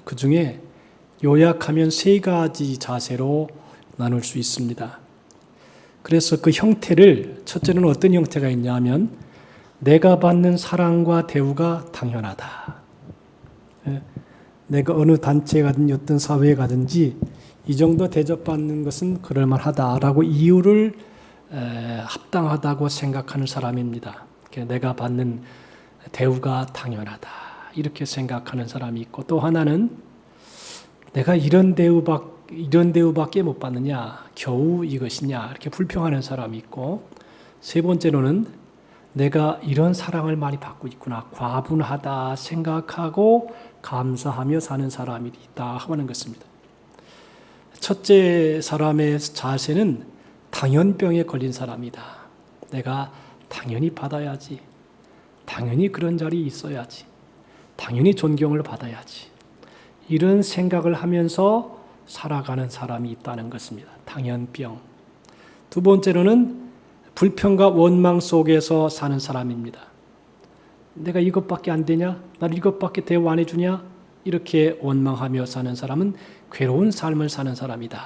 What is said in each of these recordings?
그 중에 요약하면 세 가지 자세로 나눌 수 있습니다. 그래서 그 형태를 첫째는 어떤 형태가 있냐 하면 내가 받는 사랑과 대우가 당연하다. 내가 어느 단체에 가든 어떤 사회에 가든지 이 정도 대접받는 것은 그럴만하다라고 이유를 합당하다고 생각하는 사람입니다. 내가 받는 대우가 당연하다 이렇게 생각하는 사람이 있고, 또 하나는 내가 이런 대우밖에 못 받느냐, 겨우 이것이냐 이렇게 불평하는 사람이 있고, 세 번째로는 내가 이런 사랑을 많이 받고 있구나, 과분하다 생각하고 감사하며 사는 사람이 있다 하는 것입니다. 첫째 사람의 자세는 당연병에 걸린 사람이다. 내가 당연히 받아야지, 당연히 그런 자리에 있어야지, 당연히 존경을 받아야지, 이런 생각을 하면서 살아가는 사람이 있다는 것입니다. 당연병. 두 번째로는 불평과 원망 속에서 사는 사람입니다. 내가 이것밖에 안 되냐? 나를 이것밖에 대우 안 해주냐? 이렇게 원망하며 사는 사람은 괴로운 삶을 사는 사람이다.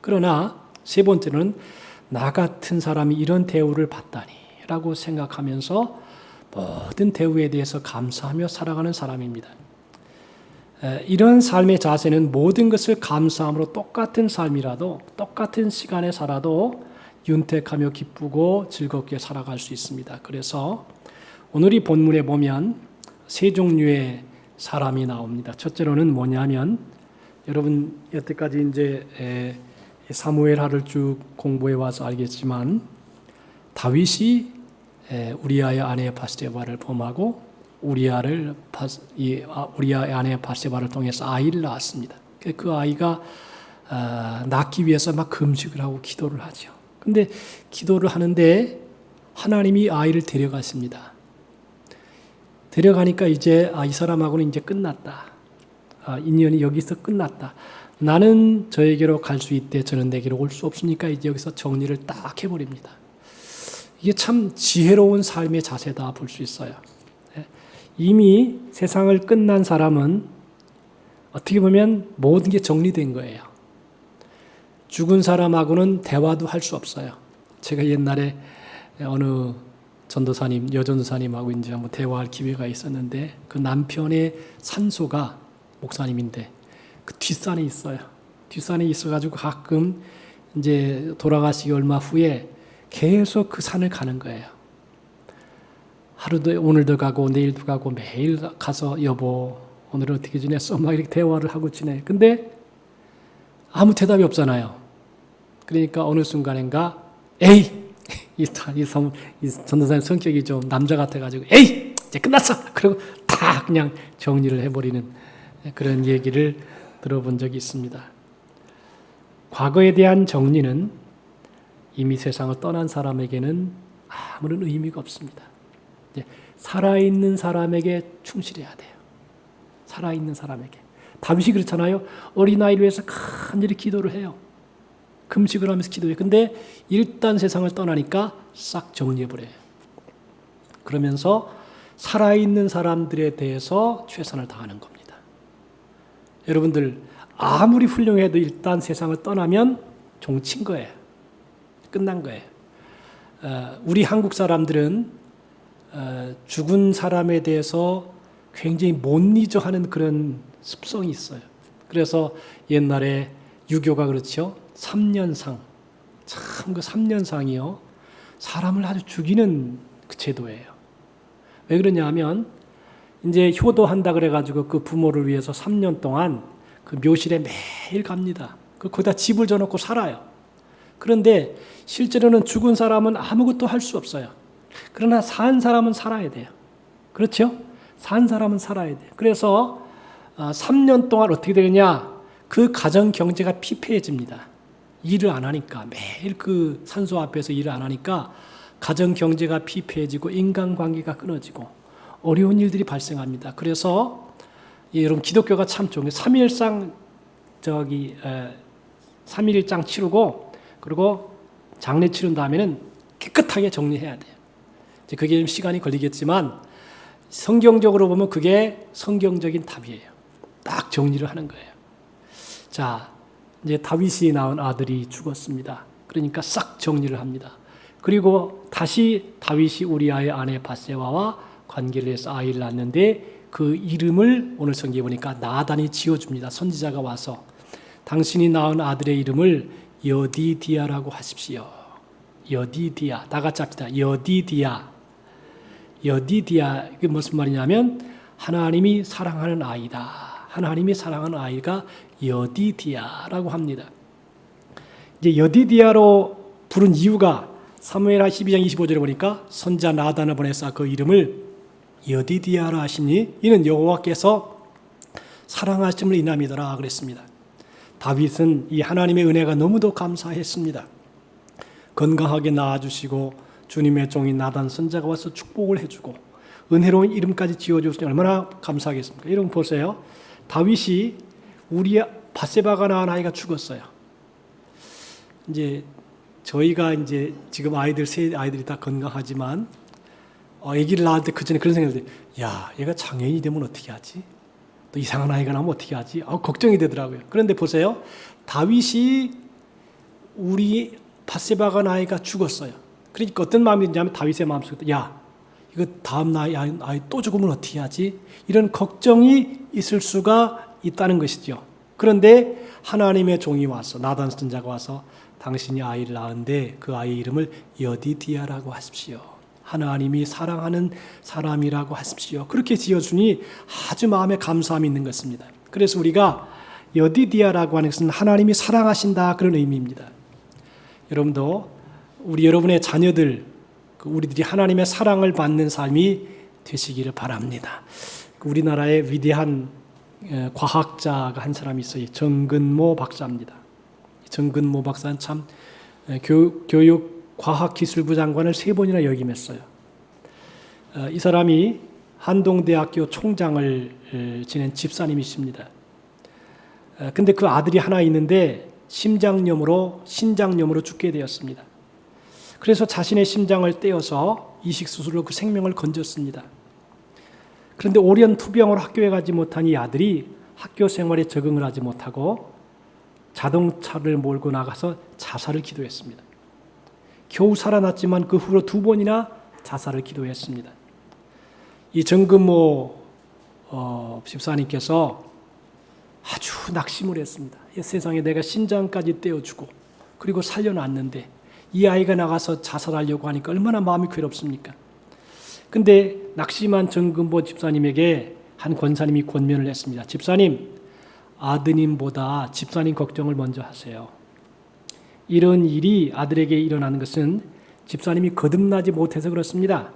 그러나 세 번째는 나 같은 사람이 이런 대우를 받다니 라고 생각하면서 모든 대우에 대해서 감사하며 살아가는 사람입니다. 이런 삶의 자세는 모든 것을 감사함으로 똑같은 삶이라도, 똑같은 시간에 살아도 윤택하며 기쁘고 즐겁게 살아갈 수 있습니다. 그래서 오늘 이 본문에 보면 세 종류의 사람이 나옵니다. 첫째로는 뭐냐면, 여러분 여태까지 이제 사무엘하를 쭉 공부해 와서 알겠지만, 다윗이 우리아의 아내 바세바를 범하고 우리아의 아내 바세바를 통해서 아이를 낳았습니다. 그 아이가 낳기 위해서 막 금식을 하고 기도를 하죠. 근데 기도를 하는데 하나님이 아이를 데려갔습니다. 데려가니까 이제 이 사람하고는 이제 끝났다. 인연이 여기서 끝났다. 나는 저에게로 갈 수 있대, 저는 내게로 올 수 없으니까 이제 여기서 정리를 딱 해버립니다. 이게 참 지혜로운 삶의 자세다 볼 수 있어요. 이미 세상을 끝난 사람은 어떻게 보면 모든 게 정리된 거예요. 죽은 사람하고는 대화도 할 수 없어요. 제가 옛날에 어느 전도사님, 여전도사님하고 이제 한번 대화할 기회가 있었는데, 그 남편의 산소가 목사님인데 그 뒷산에 있어요. 뒷산에 있어가지고 가끔 이제 돌아가시기 얼마 후에 계속 그 산을 가는 거예요. 하루도, 오늘도 가고 내일도 가고 매일 가서 여보 오늘은 어떻게 지냈어? 막 이렇게 대화를 하고 지내. 근데 아무 대답이 없잖아요. 그러니까 어느 순간인가 에이! 이 전도사님 성격이 좀 남자 같아가지고 에이! 이제 끝났어! 그리고 다 그냥 정리를 해버리는 그런 얘기를 들어본 적이 있습니다. 과거에 대한 정리는 이미 세상을 떠난 사람에게는 아무런 의미가 없습니다. 살아있는 사람에게 충실해야 돼요. 살아있는 사람에게. 다윗이 그렇잖아요. 어린아이를 위해서 간절히 기도를 해요. 금식을 하면서 기도해요. 근데 일단 세상을 떠나니까 싹 정리해버려요. 그러면서 살아있는 사람들에 대해서 최선을 다하는 겁니다. 여러분들 아무리 훌륭해도 일단 세상을 떠나면 종친 거예요. 끝난 거예요. 우리 한국 사람들은 죽은 사람에 대해서 굉장히 못 잊어 하는 그런 습성이 있어요. 그래서 옛날에 유교가 그렇죠. 3년상. 참 그 3년상이요. 사람을 아주 죽이는 그 제도예요. 왜 그러냐 하면 이제 효도한다 그래가지고 그 부모를 위해서 3년 동안 그 묘실에 매일 갑니다. 거기다 집을 져놓고 살아요. 그런데 실제로는 죽은 사람은 아무것도 할 수 없어요. 그러나 산 사람은 살아야 돼요. 그렇죠? 산 사람은 살아야 돼요. 그래서 3년 동안 어떻게 되느냐? 그 가정 경제가 피폐해집니다. 일을 안 하니까, 매일 그 산소 앞에서 일을 안 하니까 가정 경제가 피폐해지고 인간관계가 끊어지고 어려운 일들이 발생합니다. 그래서 여러분 기독교가 참 좋은 게 3일상 3일장 치르고 그리고 장례 치른 다음에는 깨끗하게 정리해야 돼요. 이제 그게 좀 시간이 걸리겠지만 성경적으로 보면 그게 성경적인 답이에요. 딱 정리를 하는 거예요. 자, 이제 다윗이 낳은 아들이 죽었습니다. 그러니까 싹 정리를 합니다. 그리고 다시 다윗이 우리아의 아내 밧세바와 관계를 해서 아이를 낳는데 그 이름을 오늘 성경에 보니까 나단이 지어줍니다. 선지자가 와서 당신이 낳은 아들의 이름을 여디디아라고 하십시오. 여디디아. 다 같이 합시다. 여디디아. 여디디아. 이게 무슨 말이냐면 하나님이 사랑하는 아이다. 하나님이 사랑하는 아이가 여디디아라고 합니다. 이제 여디디아로 부른 이유가 사무엘하 12장 25절에 보니까 선지자 나단을 보내서 그 이름을 여디디아라 하시니 이는 여호와께서 사랑하심을 인함이더라 그랬습니다. 다윗은 이 하나님의 은혜가 너무도 감사했습니다. 건강하게 낳아주시고 주님의 종인 나단 선지자가 와서 축복을 해주고 은혜로운 이름까지 지어주시니 얼마나 감사하겠습니까? 여러분 보세요. 다윗이 우리 밧세바가 낳은 아이가 죽었어요. 이제 저희가 이제 지금 세 아이들이 다 건강하지만 아기를 낳을 때 그 전에 그런 생각이 들어요. 야, 얘가 장애인이 되면 어떻게 하지? 또 이상한 아이가 나오면 어떻게 하지? 걱정이 되더라고요. 그런데 보세요. 다윗이 우리 밧세바가 낳은 아이가 죽었어요. 그러니까 어떤 마음이 드냐면 다윗의 마음속에 야, 이거 다음 아이 또 죽으면 어떻게 하지? 이런 걱정이 있을 수가 있다는 것이죠. 그런데 하나님의 종이 와서 나단 선지자가 와서 당신이 아이를 낳은데 그 아이의 이름을 여디디아라고 하십시오. 하나님이 사랑하는 사람이라고 하십시오. 그렇게 지어주니 아주 마음에 감사함이 있는 것입니다. 그래서 우리가 여디디아라고 하는 것은 하나님이 사랑하신다 그런 의미입니다. 여러분도 여러분의 자녀들 우리들이 하나님의 사랑을 받는 삶이 되시기를 바랍니다. 우리나라의 위대한 과학자가 한 사람이 있어요. 정근모 박사입니다. 정근모 박사는 참 교육과학기술부 장관을 3번이나 역임했어요. 이 사람이 한동대학교 총장을 지낸 집사님이십니다. 근데 그 아들이 하나 있는데 신장염으로 죽게 되었습니다. 그래서 자신의 심장을 떼어서 이식수술로 그 생명을 건졌습니다. 그런데 올연투병으로 학교에 가지 못한 이 아들이 학교 생활에 적응을 하지 못하고 자동차를 몰고 나가서 자살을 기도했습니다. 겨우 살아났지만 그 후로 2번이나 자살을 기도했습니다. 이 정근모 집사님께서 아주 낙심을 했습니다. 세상에 내가 신장까지 떼어주고 그리고 살려놨는데 이 아이가 나가서 자살하려고 하니까 얼마나 마음이 괴롭습니까? 근데 낙심한 정근모 집사님에게 한 권사님이 권면을 했습니다. 집사님, 아드님보다 집사님 걱정을 먼저 하세요. 이런 일이 아들에게 일어나는 것은 집사님이 거듭나지 못해서 그렇습니다.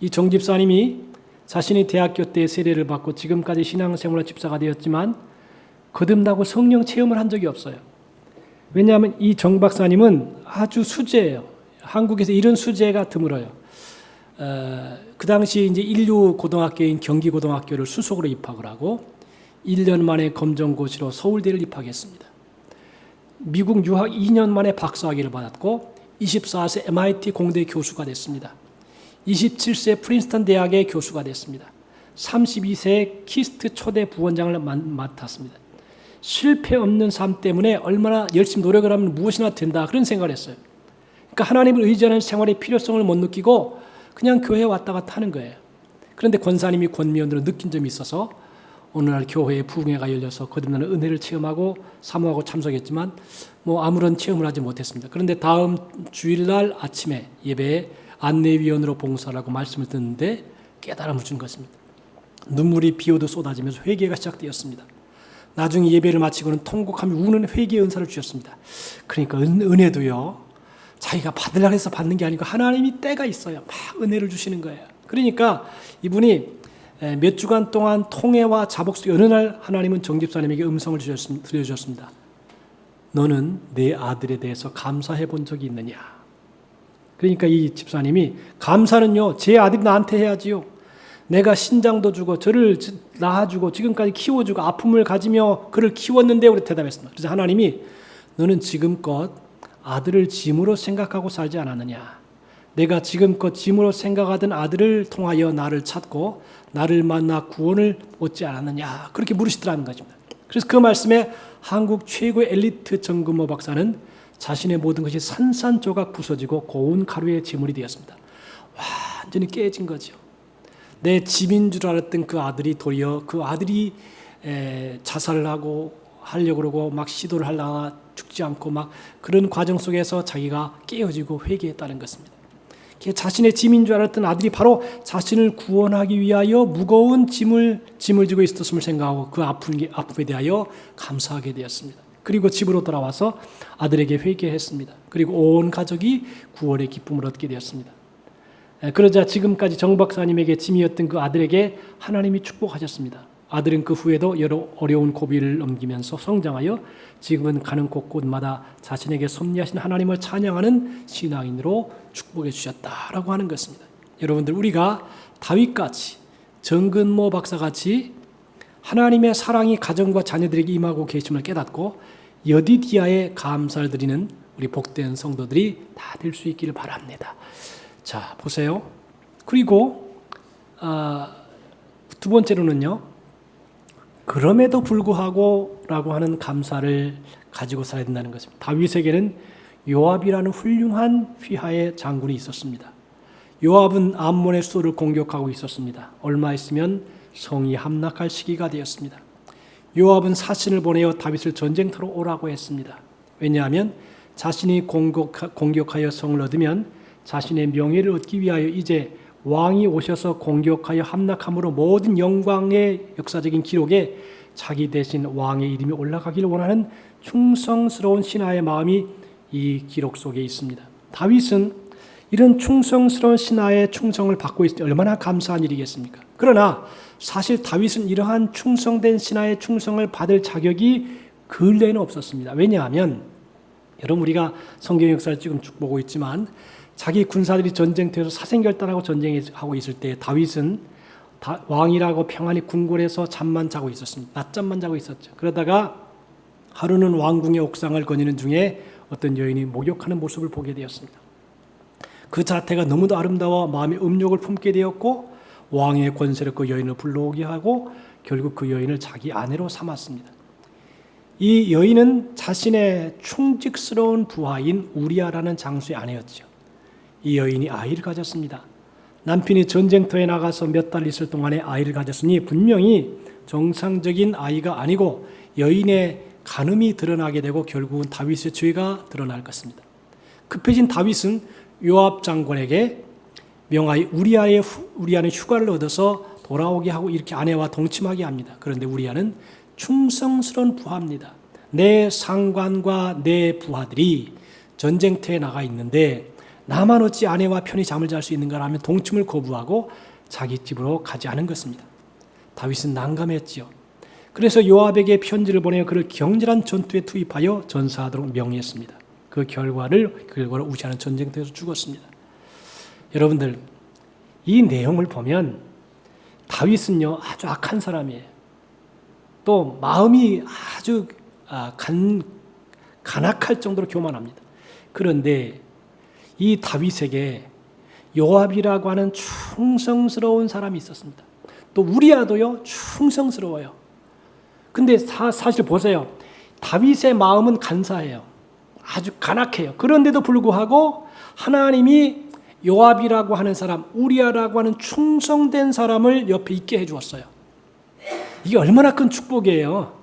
이 정 집사님이 자신이 대학교 때 세례를 받고 지금까지 신앙생활로 집사가 되었지만 거듭나고 성령 체험을 한 적이 없어요. 왜냐하면 이 정 박사님은 아주 수재예요. 한국에서 이런 수재가 드물어요. 그 당시 이제 인류 고등학교인 경기고등학교를 수석으로 입학을 하고 1년 만에 검정고시로 서울대를 입학했습니다. 미국 유학 2년 만에 박사학위를 받았고 24세 MIT 공대 교수가 됐습니다. 27세 프린스턴 대학의 교수가 됐습니다. 32세 키스트 초대 부원장을 맡았습니다. 실패 없는 삶 때문에 얼마나 열심히 노력을 하면 무엇이나 된다 그런 생각을 했어요. 그러니까 하나님을 의지하는 생활의 필요성을 못 느끼고 그냥 교회에 왔다 갔다 하는 거예요. 그런데 권사님이 권면으로 느낀 점이 있어서 어느 날 교회에 부흥회가 열려서 거듭나는 은혜를 체험하고 사모하고 참석했지만 아무런 체험을 하지 못했습니다. 그런데 다음 주일날 아침에 예배에 안내위원으로 봉사를 하고 말씀을 듣는데 깨달음을 준 것입니다. 눈물이 비오듯 쏟아지면서 회개가 시작되었습니다. 나중에 예배를 마치고는 통곡하며 우는 회개의 은사를 주셨습니다. 그러니까 은혜도요, 자기가 받으려고 해서 받는 게 아니고 하나님이 때가 있어요. 막 은혜를 주시는 거예요. 그러니까 이분이 몇 주간 동안 통회와 자복 속에 어느 날 하나님은 정 집사님에게 음성을 들려주셨습니다. 너는 내 아들에 대해서 감사해 본 적이 있느냐? 그러니까 이 집사님이 감사는요, 제 아들이 나한테 해야지요. 내가 신장도 주고 저를 낳아주고 지금까지 키워주고 아픔을 가지며 그를 키웠는데 우리 대답했습니다. 그래서 하나님이 너는 지금껏 아들을 짐으로 생각하고 살지 않았느냐? 내가 지금껏 짐으로 생각하던 아들을 통하여 나를 찾고 나를 만나 구원을 얻지 않았느냐 그렇게 물으시더라는 것입니다. 그래서 그 말씀에 한국 최고의 엘리트 정근모 박사는 자신의 모든 것이 산산조각 부서지고 고운 가루의 제물이 되었습니다. 완전히 깨진 거죠. 내 집인 줄 알았던 그 아들이 도리어 그 아들이 자살을 하려고 그러고 막 시도를 하다가 죽지 않고 막 그런 과정 속에서 자기가 깨어지고 회개했다는 것입니다. 자신의 짐인 줄 알았던 아들이 바로 자신을 구원하기 위하여 무거운 짐을 지고 있었음을 생각하고 그 아픔에 대하여 감사하게 되었습니다. 그리고 집으로 돌아와서 아들에게 회개했습니다. 그리고 온 가족이 구원의 기쁨을 얻게 되었습니다. 그러자 지금까지 정 박사님에게 짐이었던 그 아들에게 하나님이 축복하셨습니다. 아들은 그 후에도 여러 어려운 고비를 넘기면서 성장하여 지금은 가는 곳곳마다 자신에게 섭리하신 하나님을 찬양하는 신앙인으로 축복해 주셨다라고 하는 것입니다. 여러분들 우리가 다윗같이 정근모 박사같이 하나님의 사랑이 가정과 자녀들에게 임하고 계심을 깨닫고 여디디아에 감사를 드리는 우리 복된 성도들이 다 될 수 있기를 바랍니다. 자, 보세요. 그리고 두 번째로는요. 그럼에도 불구하고 라고 하는 감사를 가지고 살아야 된다는 것입니다. 다윗에게는 요압이라는 훌륭한 휘하의 장군이 있었습니다. 요압은 암몬의 수도를 공격하고 있었습니다. 얼마 있으면 성이 함락할 시기가 되었습니다. 요압은 사신을 보내어 다윗을 전쟁터로 오라고 했습니다. 왜냐하면 자신이 공격하여 성을 얻으면 자신의 명예를 얻기 위하여 이제 왕이 오셔서 공격하여 함락함으로 모든 영광의 역사적인 기록에 자기 대신 왕의 이름이 올라가기를 원하는 충성스러운 신하의 마음이 이 기록 속에 있습니다. 다윗은 이런 충성스러운 신하의 충성을 받고 있을 때 얼마나 감사한 일이겠습니까? 그러나 사실 다윗은 이러한 충성된 신하의 충성을 받을 자격이 근래에는 없었습니다. 왜냐하면 여러분 우리가 성경 역사를 지금 쭉 보고 있지만 자기 군사들이 전쟁터에서 사생결단하고 전쟁하고 있을 때 다윗은 왕이라고 평안히 궁궐에서 잠만 자고 있었습니다. 낮잠만 자고 있었죠. 그러다가 하루는 왕궁의 옥상을 거니는 중에 어떤 여인이 목욕하는 모습을 보게 되었습니다. 그 자태가 너무도 아름다워 마음에 음욕을 품게 되었고 왕의 권세로 그 여인을 불러오게 하고 결국 그 여인을 자기 아내로 삼았습니다. 이 여인은 자신의 충직스러운 부하인 우리아라는 장수의 아내였죠. 이 여인이 아이를 가졌습니다. 남편이 전쟁터에 나가서 몇 달 있을 동안에 아이를 가졌으니 분명히 정상적인 아이가 아니고 여인의 간음이 드러나게 되고 결국은 다윗의 죄가 드러날 것입니다. 급해진 다윗은 요압 장군에게 명하여 우리아는 휴가를 얻어서 돌아오게 하고 이렇게 아내와 동침하게 합니다. 그런데 우리아는 충성스러운 부하입니다. 내 상관과 내 부하들이 전쟁터에 나가 있는데 나만 어찌 아내와 편히 잠을 잘 수 있는가 하며 동침을 거부하고 자기 집으로 가지 않은 것입니다. 다윗은 난감했지요. 그래서 요압에게 편지를 보내어 그를 격렬한 전투에 투입하여 전사하도록 명했습니다. 그 결과로 우시아는 전쟁터에서 죽었습니다. 여러분들 이 내용을 보면 다윗은요 아주 악한 사람이에요. 또 마음이 아주 간악할 정도로 교만합니다. 그런데 이 다윗에게 요압이라고 하는 충성스러운 사람이 있었습니다. 또 우리아도요 충성스러워요. 근데 사실 보세요. 다윗의 마음은 간사해요. 아주 간악해요. 그런데도 불구하고 하나님이 요압이라고 하는 사람, 우리아라고 하는 충성된 사람을 옆에 있게 해주었어요. 이게 얼마나 큰 축복이에요.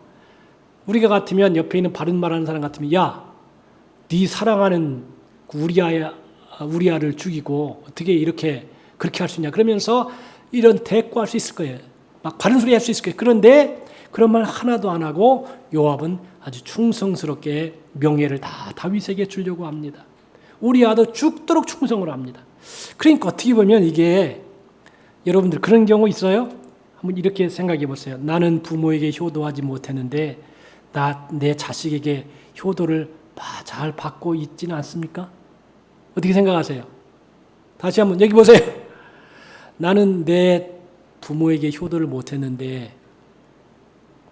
우리가 같으면 옆에 있는 바른 말하는 사람 같으면 야, 네 사랑하는 우리아를 죽이고 어떻게 그렇게 할 수 있냐 그러면서 이런 대꾸할 수 있을 거예요. 막 바른 소리 할 수 있을 거예요. 그런데 그런 말 하나도 안 하고 요압은 아주 충성스럽게 명예를 다 다윗에게 주려고 합니다. 우리아도 죽도록 충성을 합니다. 그러니까 어떻게 보면 이게 여러분들 그런 경우 있어요? 한번 이렇게 생각해 보세요. 나는 부모에게 효도하지 못했는데 내 자식에게 효도를 잘 받고 있지는 않습니까? 어떻게 생각하세요? 다시 한번 여기 보세요. 나는 내 부모에게 효도를 못했는데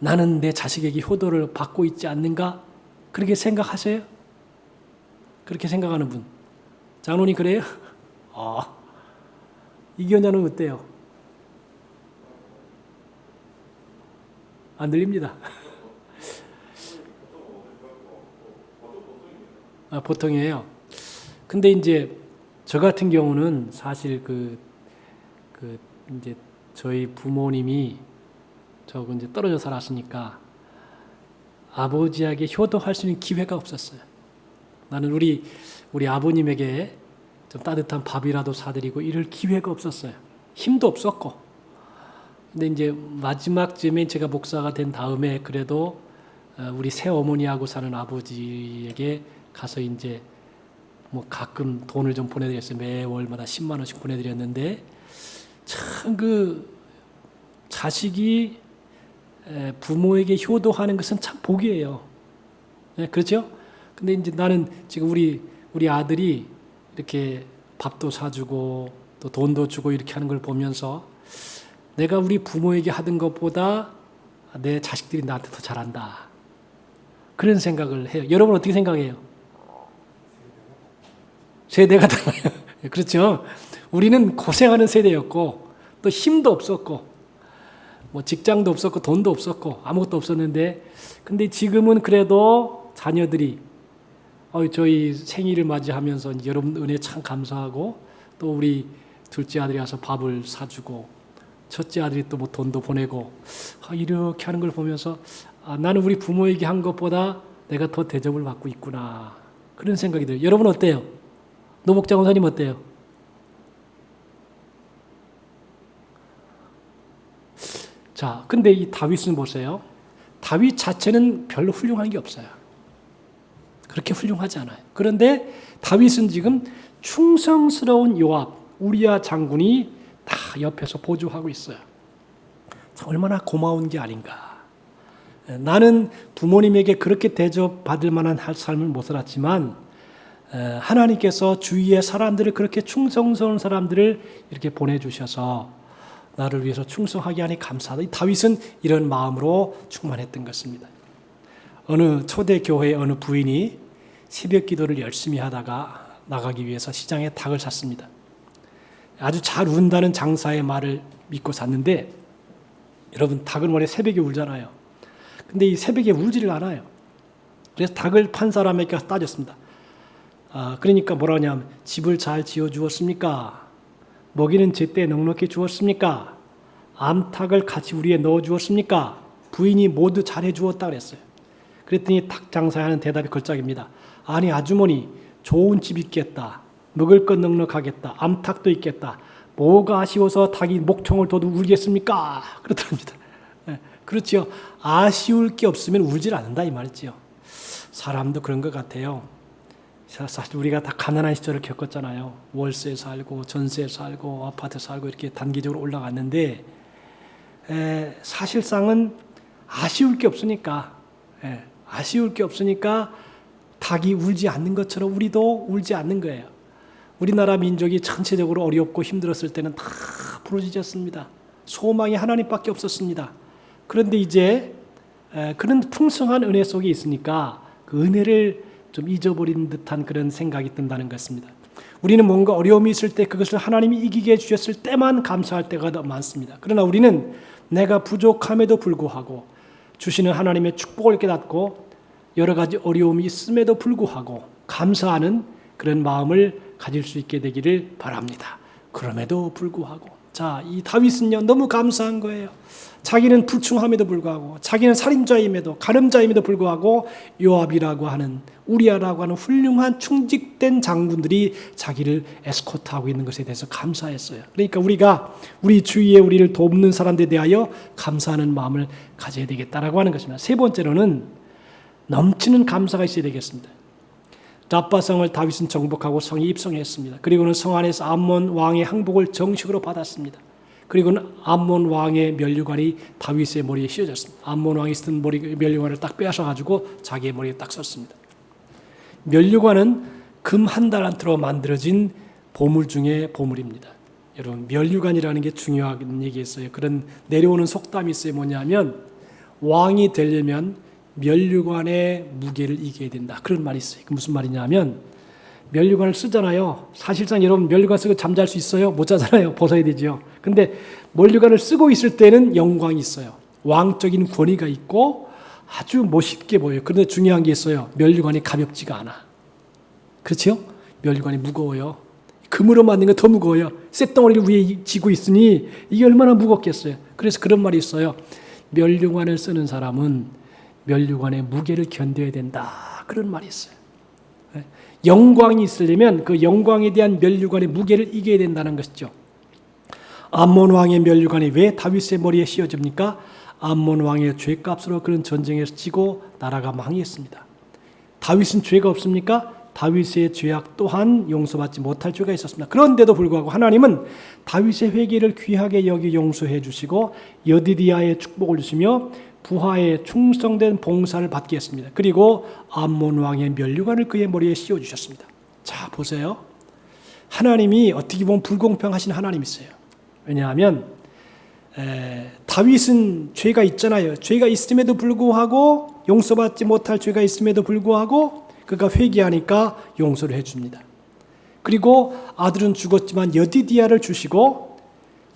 나는 내 자식에게 효도를 받고 있지 않는가? 그렇게 생각하세요? 그렇게 생각하는 분. 장로님 그래요? 이견자는 어때요? 안 들립니다. 보통이에요. 근데 이제 저 같은 경우는 사실 이제 저희 부모님이 저하고 이제 떨어져 살았으니까 아버지에게 효도할 수 있는 기회가 없었어요. 나는 우리 아버님에게 좀 따뜻한 밥이라도 사드리고 이럴 기회가 없었어요. 힘도 없었고. 근데 이제 마지막쯤에 제가 목사가 된 다음에 그래도 우리 새어머니하고 사는 아버지에게 가서 이제 뭐 가끔 돈을 좀 보내드렸어요. 매월마다 10만 원씩 보내드렸는데 참 자식이 부모에게 효도하는 것은 참 복이에요. 네, 그렇죠? 근데 이제 나는 지금 우리 아들이 이렇게 밥도 사주고 또 돈도 주고 이렇게 하는 걸 보면서 내가 우리 부모에게 하던 것보다 내 자식들이 나한테 더 잘한다. 그런 생각을 해요. 여러분 어떻게 생각해요? 세대가 달라요. 그렇죠? 우리는 고생하는 세대였고 또 힘도 없었고 뭐 직장도 없었고 돈도 없었고 아무것도 없었는데 근데 지금은 그래도 자녀들이 저희 생일을 맞이하면서 여러분 은혜 참 감사하고 또 우리 둘째 아들이 와서 밥을 사주고 첫째 아들이 또 뭐 돈도 보내고 이렇게 하는 걸 보면서 나는 우리 부모에게 한 것보다 내가 더 대접을 받고 있구나 그런 생각이 들어요. 여러분 어때요? 노복자 원사님 어때요? 자, 근데 이 다윗은 보세요. 다윗 자체는 별로 훌륭한 게 없어요. 그렇게 훌륭하지 않아요. 그런데 다윗은 지금 충성스러운 요압, 우리야 장군이 다 옆에서 보조하고 있어요. 얼마나 고마운 게 아닌가. 나는 부모님에게 그렇게 대접받을 만한 삶을 못 살았지만 하나님께서 주위의 사람들을 그렇게 충성스러운 사람들을 이렇게 보내주셔서 나를 위해서 충성하게 하니 감사하다. 다윗은 이런 마음으로 충만했던 것입니다. 어느 초대 교회의 어느 부인이 새벽 기도를 열심히 하다가 나가기 위해서 시장에 닭을 샀습니다. 아주 잘 운다는 장사의 말을 믿고 샀는데 여러분 닭은 원래 새벽에 울잖아요. 근데 이 새벽에 울지를 않아요. 그래서 닭을 판 사람에게 가서 따졌습니다. 그러니까 뭐라 하냐면 집을 잘 지어주었습니까? 먹이는 제때 넉넉히 주었습니까? 암탉을 같이 우리에 넣어 주었습니까? 부인이 모두 잘해 주었다 그랬어요. 그랬더니 닭 장사하는 대답이 걸작입니다. 아니 아주머니 좋은 집 있겠다. 먹을 것 넉넉하겠다. 암탉도 있겠다. 뭐가 아쉬워서 닭이 목청을 둬도 울겠습니까? 그렇답니다. 그렇죠. 아쉬울 게 없으면 울질 않는다 이 말이죠. 사람도 그런 것 같아요. 사실 우리가 다 가난한 시절을 겪었잖아요. 월세 살고 전세 살고 아파트 살고 이렇게 단기적으로 올라갔는데 사실상은 아쉬울 게 없으니까 닭이 울지 않는 것처럼 우리도 울지 않는 거예요. 우리나라 민족이 전체적으로 어렵고 힘들었을 때는 다 부르짖었습니다. 소망이 하나님밖에 없었습니다. 그런데 이제 그런 풍성한 은혜 속에 있으니까 그 은혜를 좀 잊어버린 듯한 그런 생각이 든다는 것입니다. 우리는 뭔가 어려움이 있을 때 그것을 하나님이 이기게 해주셨을 때만 감사할 때가 더 많습니다. 그러나 우리는 내가 부족함에도 불구하고 주시는 하나님의 축복을 깨닫고 여러 가지 어려움이 있음에도 불구하고 감사하는 그런 마음을 가질 수 있게 되기를 바랍니다. 그럼에도 불구하고 이 다윗은요 너무 감사한 거예요. 자기는 불충함에도 불구하고 자기는 살인자임에도 가늠자임에도 불구하고 요압이라고 하는 우리아라고 하는 훌륭한 충직된 장군들이 자기를 에스코트하고 있는 것에 대해서 감사했어요. 그러니까 우리가 우리 주위에 우리를 돕는 사람들에 대하여 감사하는 마음을 가져야 되겠다라고 하는 것입니다. 세 번째로는 넘치는 감사가 있어야 되겠습니다. 라빠성을 다윗은 정복하고 성에 입성했습니다. 그리고는 성 안에서 암몬 왕의 항복을 정식으로 받았습니다. 그리고는 암몬 왕의 면류관이 다윗의 머리에 씌워졌습니다. 암몬 왕이 쓰던 면류관을 딱 빼앗아가지고 자기의 머리에 딱 썼습니다. 면류관은 금 한 달란트로 만들어진 보물 중에 보물입니다. 여러분 면류관이라는 게 중요한 얘기였어요. 그런 내려오는 속담이 있어요. 뭐냐면 왕이 되려면 면류관의 무게를 이겨야 된다. 그런 말이 있어요. 그 무슨 말이냐면 면류관을 쓰잖아요. 사실상 여러분 면류관 쓰고 잠잘 수 있어요? 못 자잖아요. 벗어야 되죠. 근데 면류관을 쓰고 있을 때는 영광이 있어요. 왕적인 권위가 있고 아주 멋있게 보여요. 그런데 중요한 게 있어요. 면류관이 가볍지가 않아. 그렇죠? 면류관이 무거워요. 금으로 만든 거 더 무거워요. 쇳덩어리를 위에 지고 있으니 이게 얼마나 무겁겠어요. 그래서 그런 말이 있어요. 면류관을 쓰는 사람은 면류관의 무게를 견뎌야 된다. 그런 말이 있어요. 영광이 있으려면 그 영광에 대한 면류관의 무게를 이겨야 된다는 것이죠. 암몬 왕의 면류관이 왜 다윗의 머리에 씌워집니까? 암몬 왕의 죄값으로 그런 전쟁에서 지고 나라가 망했습니다. 다윗은 죄가 없습니까? 다윗의 죄악 또한 용서받지 못할 죄가 있었습니다. 그런데도 불구하고 하나님은 다윗의 회개를 귀하게 여기 용서해 주시고 여디디아의 축복을 주시며 부하의 충성된 봉사를 받게 했습니다. 그리고 암몬 왕의 면류관을 그의 머리에 씌워 주셨습니다. 자, 보세요. 하나님이 어떻게 보면 불공평하신 하나님이세요. 왜냐하면 다윗은 죄가 있잖아요. 죄가 있음에도 불구하고 용서받지 못할 죄가 있음에도 불구하고 그가 회개하니까 용서를 해줍니다. 그리고 아들은 죽었지만 여디디아를 주시고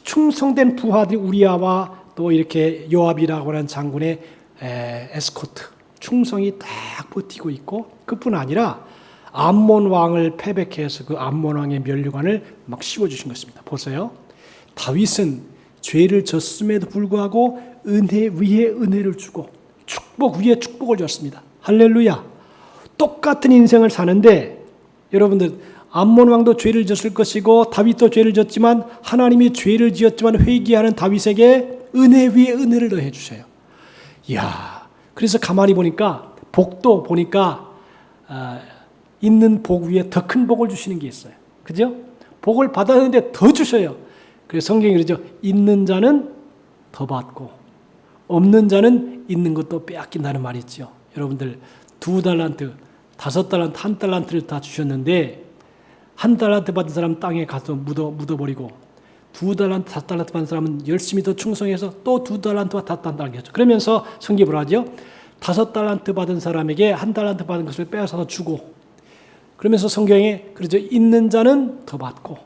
충성된 부하들 우리아와 또 이렇게 요압이라고 하는 장군의 에스코트 충성이 딱 버티고 있고 그뿐 아니라 암몬 왕을 패배케 해서 그 암몬 왕의 면류관을 막 씌워주신 것입니다. 보세요. 다윗은 죄를 졌음에도 불구하고 은혜 위에 은혜를 주고 축복 위에 축복을 줬습니다. 할렐루야. 똑같은 인생을 사는데 여러분들 암몬 왕도 죄를 졌을 것이고 다윗도 죄를 졌지만 하나님이 죄를 지었지만 회개하는 다윗에게 은혜 위에 은혜를 더해 주세요. 이야, 그래서 가만히 보니까 복도 보니까 있는 복 위에 더 큰 복을 주시는 게 있어요. 그죠? 복을 받았는데 더 주셔요. 그래서 성경이 그러죠. 있는 자는 더 받고 없는 자는 있는 것도 빼앗긴다는 말이 있죠. 여러분들 2달란트, 5달란트, 1달란트를 다 주셨는데 1달란트 받은 사람 땅에 가서 묻어버리고 2달란트, 5달란트 받은 사람은 열심히 더 충성해서 또 2달란트와 5달란트 했죠. 그러면서 성경이 뭐라 하죠? 5달란트 받은 사람에게 1달란트 받은 것을 빼앗아서 주고 그러면서 성경에 그러죠. 있는 자는 더 받고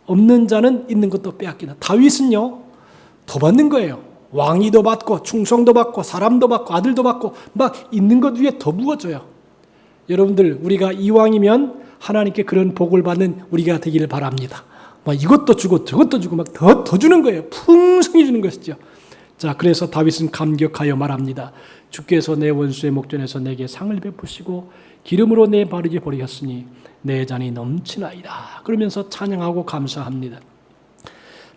없는 자는 있는 것도 빼앗긴다. 다윗은요. 더 받는 거예요. 왕위도 받고 충성도 받고 사람도 받고 아들도 받고 막 있는 것 위에 더 부어져요. 여러분들 우리가 이왕이면 하나님께 그런 복을 받는 우리가 되기를 바랍니다. 막 이것도 주고 저것도 주고 막 더 주는 거예요. 풍성히 주는 것이죠. 자, 그래서 다윗은 감격하여 말합니다. 주께서 내 원수의 목전에서 내게 상을 베푸시고 기름으로 내 바르게 버리셨으니 내 잔이 넘치나이다. 그러면서 찬양하고 감사합니다.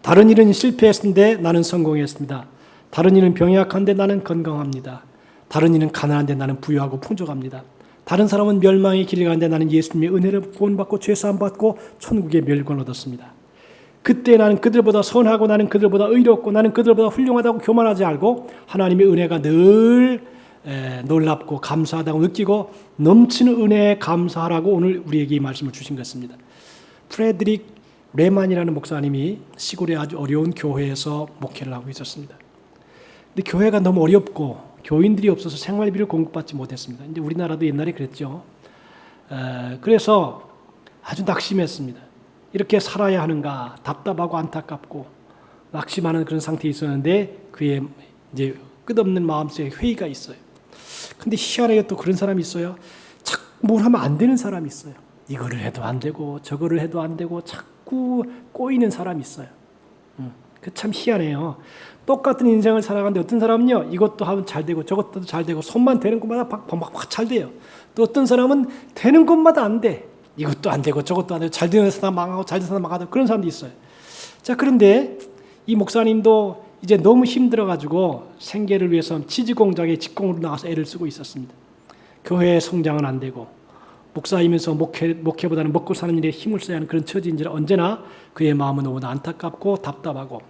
다른 일은 실패했는데 나는 성공했습니다. 다른 일은 병약한데 나는 건강합니다. 다른 일은 가난한데 나는 부유하고 풍족합니다. 다른 사람은 멸망의 길을 가는데 나는 예수님의 은혜를 구원받고 죄사함 받고 천국의 멸관을 얻었습니다. 그때 나는 그들보다 선하고 나는 그들보다 의롭고 나는 그들보다 훌륭하다고 교만하지 않고 하나님의 은혜가 늘 놀랍고 감사하다고 느끼고 넘치는 은혜에 감사하라고 오늘 우리에게 이 말씀을 주신 것입니다. 프레드릭 레만이라는 목사님이 시골의 아주 어려운 교회에서 목회를 하고 있었습니다. 근데 교회가 너무 어렵고 교인들이 없어서 생활비를 공급받지 못했습니다. 이제 우리나라도 옛날에 그랬죠. 그래서 아주 낙심했습니다. 이렇게 살아야 하는가 답답하고 안타깝고 낙심하는 그런 상태에 있었는데 그의 이제 끝없는 마음속에 회의가 있어요. 근데 희한하게 또 그런 사람이 있어요. 자꾸 뭘 하면 안 되는 사람이 있어요. 이거를 해도 안 되고 저거를 해도 안 되고 자꾸 꼬이는 사람이 있어요. 그 참 희한해요. 똑같은 인생을 살아가는데 어떤 사람은요 이것도 하면 잘 되고 저것도 잘 되고 손만 되는 것마다 막 잘 돼요. 또 어떤 사람은 되는 것마다 안 돼. 이것도 안 되고 저것도 안 되고 잘 되는 사람 망하고 잘 되는 사람 망하고 그런 사람도 있어요. 자, 그런데 이 목사님도 이제 너무 힘들어가지고 생계를 위해서 치즈 공장에 직공으로 나가서 애를 쓰고 있었습니다. 교회의 성장은 안 되고 목사이면서 목회보다는 먹고 사는 일에 힘을 써야 하는 그런 처지인지라 언제나 그의 마음은 너무 안타깝고 답답하고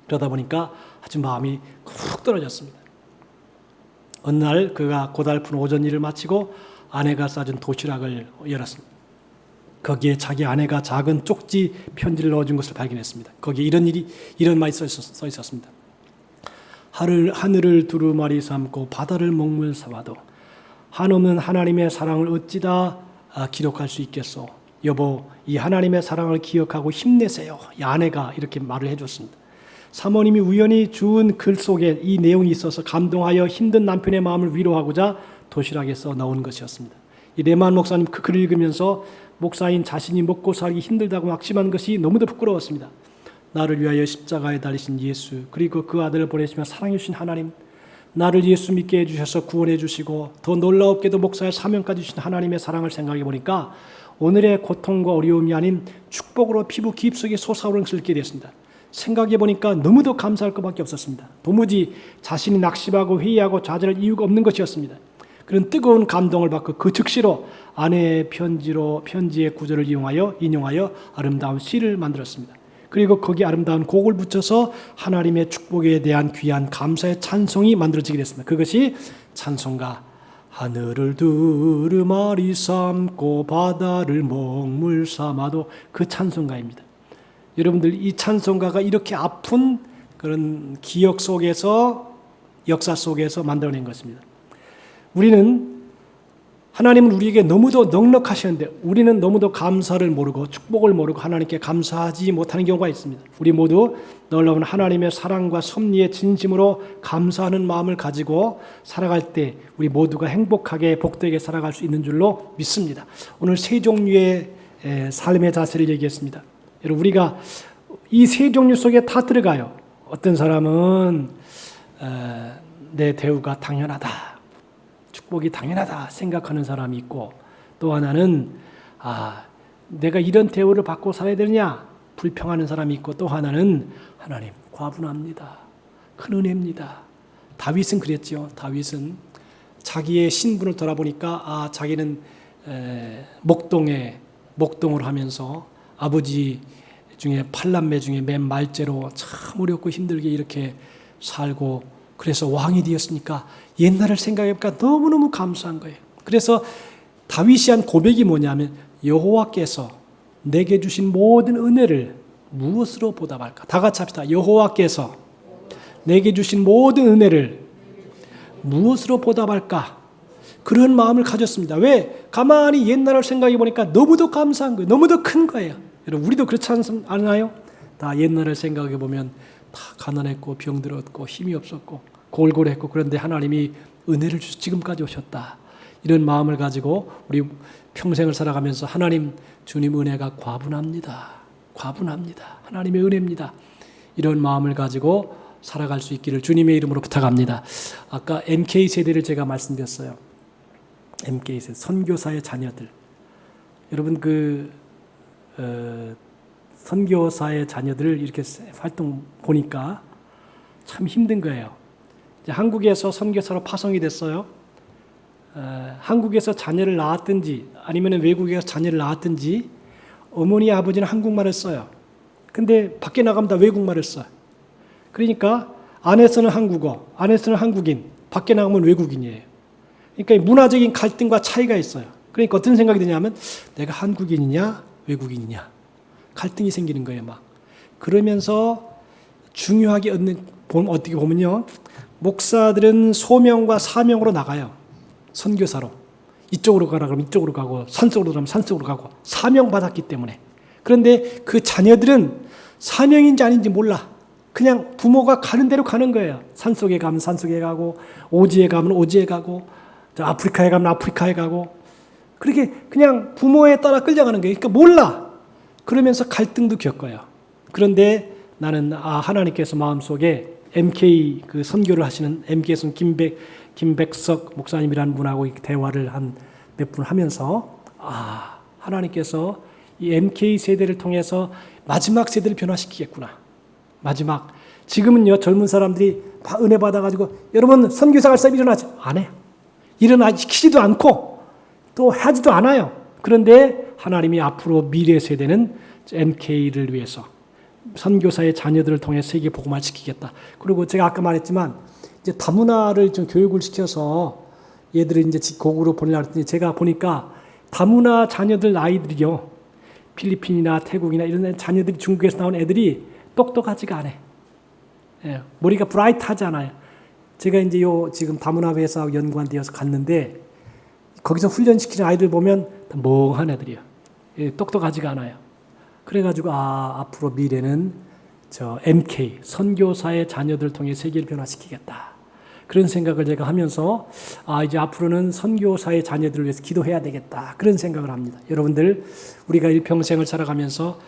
그러다 보니까 아주 마음이 훅 떨어졌습니다. 어느 날 그가 고달픈 오전 일을 마치고 아내가 싸준 도시락을 열었습니다. 거기에 자기 아내가 작은 쪽지 편지를 넣어준 것을 발견했습니다. 거기에 이런 말이 써 있었습니다. 하늘을 두루마리 삼고 바다를 먹물 삼아도 한없는 하나님의 사랑을 어찌다 기록할 수 있겠소. 여보, 이 하나님의 사랑을 기억하고 힘내세요. 이 아내가 이렇게 말을 해줬습니다. 사모님이 우연히 주운 글 속에 이 내용이 있어서 감동하여 힘든 남편의 마음을 위로하고자 도시락에 써 넣은 것이었습니다. 이 레만 목사님 그 글을 읽으면서 목사인 자신이 먹고 살기 힘들다고 낙심한 것이 너무도 부끄러웠습니다. 나를 위하여 십자가에 달리신 예수, 그리고 그 아들을 보내시며 사랑해 주신 하나님, 나를 예수 믿게 해주셔서 구원해 주시고 더 놀라웠게도 목사의 사명까지 주신 하나님의 사랑을 생각해 보니까 오늘의 고통과 어려움이 아닌 축복으로 피부 깊숙이 솟아오르는 것을 느끼게 됐습니다. 생각해 보니까 너무도 감사할 것밖에 없었습니다. 도무지 자신이 낙심하고 회의하고 좌절할 이유가 없는 것이었습니다. 그런 뜨거운 감동을 받고 그 즉시로 아내의 편지의 구절을 인용하여 아름다운 시를 만들었습니다. 그리고 거기에 아름다운 곡을 붙여서 하나님의 축복에 대한 귀한 감사의 찬송이 만들어지게 됐습니다. 그것이 찬송가 하늘을 두루마리 삼고 바다를 먹물 삼아도 그 찬송가입니다. 여러분들 이 찬송가가 이렇게 아픈 그런 기억 속에서 역사 속에서 만들어낸 것입니다. 우리는 하나님은 우리에게 너무도 넉넉하셨는데 우리는 너무도 감사를 모르고 축복을 모르고 하나님께 감사하지 못하는 경우가 있습니다. 우리 모두 놀라운 하나님의 사랑과 섭리에 진심으로 감사하는 마음을 가지고 살아갈 때 우리 모두가 행복하게 복되게 살아갈 수 있는 줄로 믿습니다. 오늘 세 종류의 삶의 자세를 얘기했습니다. 여러분 우리가 이 세 종류 속에 다 들어가요. 어떤 사람은 내 대우가 당연하다, 축복이 당연하다 생각하는 사람이 있고, 또 하나는 내가 이런 대우를 받고 살아야 되느냐 불평하는 사람이 있고, 또 하나는 하나님 과분합니다, 큰 은혜입니다. 다윗은 그랬죠. 다윗은 자기의 신분을 돌아보니까 자기는 목동을 하면서 아버지 중에 8남매 중에 맨 말째로 참 어렵고 힘들게 이렇게 살고 그래서 왕이 되었으니까 옛날을 생각해보니까 너무너무 감사한 거예요. 그래서 다윗이 한 고백이 뭐냐면 여호와께서 내게 주신 모든 은혜를 무엇으로 보답할까? 다 같이 합시다. 여호와께서 내게 주신 모든 은혜를 무엇으로 보답할까? 그런 마음을 가졌습니다. 왜? 가만히 옛날을 생각해 보니까 너무도 감사한 거예요. 너무도 큰 거예요. 여러분 우리도 그렇지 않나요? 다 옛날을 생각해 보면 다 가난했고 병들었고 힘이 없었고 골골했고, 그런데 하나님이 은혜를 주셔서 지금까지 오셨다. 이런 마음을 가지고 우리 평생을 살아가면서 하나님 주님 은혜가 과분합니다. 과분합니다. 하나님의 은혜입니다. 이런 마음을 가지고 살아갈 수 있기를 주님의 이름으로 부탁합니다. 아까 MK세대를 제가 말씀드렸어요. MK세대, 선교사의 자녀들. 여러분 선교사의 자녀들을 이렇게 활동 보니까 참 힘든 거예요. 이제 한국에서 선교사로 파송이 됐어요. 한국에서 자녀를 낳았든지 아니면 외국에서 자녀를 낳았든지 어머니 아버지는 한국말을 써요. 근데 밖에 나가면 다 외국말을 써요. 그러니까 안에서는 한국어, 안에서는 한국인, 밖에 나가면 외국인이에요. 그러니까 문화적인 갈등과 차이가 있어요. 그러니까 어떤 생각이 드냐면 내가 한국인이냐 외국인이냐 갈등이 생기는 거예요. 막 그러면서 중요하게 어떻게 보면요, 목사들은 소명과 사명으로 나가요. 선교사로 이쪽으로 가라 그러면 이쪽으로 가고 산속으로 가면 산속으로 가고 사명 받았기 때문에. 그런데 그 자녀들은 사명인지 아닌지 몰라. 그냥 부모가 가는 대로 가는 거예요. 산속에 가면 산속에 가고 오지에 가면 오지에 가고 아프리카에 가면 아프리카에 가고 그렇게 그냥 부모에 따라 끌려가는 거예요. 그러니까 몰라. 그러면서 갈등도 겪어요. 그런데 나는 하나님께서 마음속에 MK 그 선교를 하시는 MK에서 김백석 목사님이라는 분하고 대화를 한 몇 분 하면서 하나님께서 이 MK 세대를 통해서 마지막 세대를 변화시키겠구나. 마지막. 지금은요 젊은 사람들이 은혜 받아가지고 여러분 선교사 갈 사람 일어나지 안 해요. 일어나시키지도 않고 또 하지도 않아요. 그런데 하나님이 앞으로 미래 세대는 MK를 위해서 선교사의 자녀들을 통해 세계 복음화를 시키겠다. 그리고 제가 아까 말했지만 이제 다문화를 좀 교육을 시켜서 얘들을 이제 고국으로 보내려고 했더니 제가 보니까 다문화 자녀들 아이들이요 필리핀이나 태국이나 이런 자녀들이 중국에서 나온 애들이 똑똑하지가 않아요. 예, 머리가 브라이트하지 않아요. 제가 이제 지금 다문화 회사하고 연관되어서 갔는데 거기서 훈련시키는 아이들 보면 멍한 애들이요. 똑똑하지가 않아요. 그래가지고 앞으로 미래는 저 MK 선교사의 자녀들 통해 세계를 변화시키겠다. 그런 생각을 제가 하면서 이제 앞으로는 선교사의 자녀들을 위해서 기도해야 되겠다. 그런 생각을 합니다. 여러분들 우리가 일평생을 살아가면서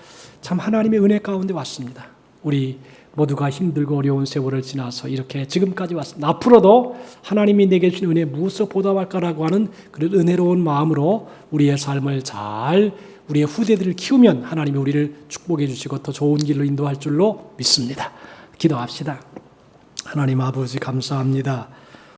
참 하나님의 은혜 가운데 왔습니다. 우리 모두가 힘들고 어려운 세월을 지나서 이렇게 지금까지 왔습니다. 앞으로도 하나님이 내게 주신 은혜 무엇을 보답할까라고 하는 그런 은혜로운 마음으로 우리의 삶을 잘 우리의 후대들을 키우면 하나님이 우리를 축복해 주시고 더 좋은 길로 인도할 줄로 믿습니다. 기도합시다. 하나님 아버지 감사합니다.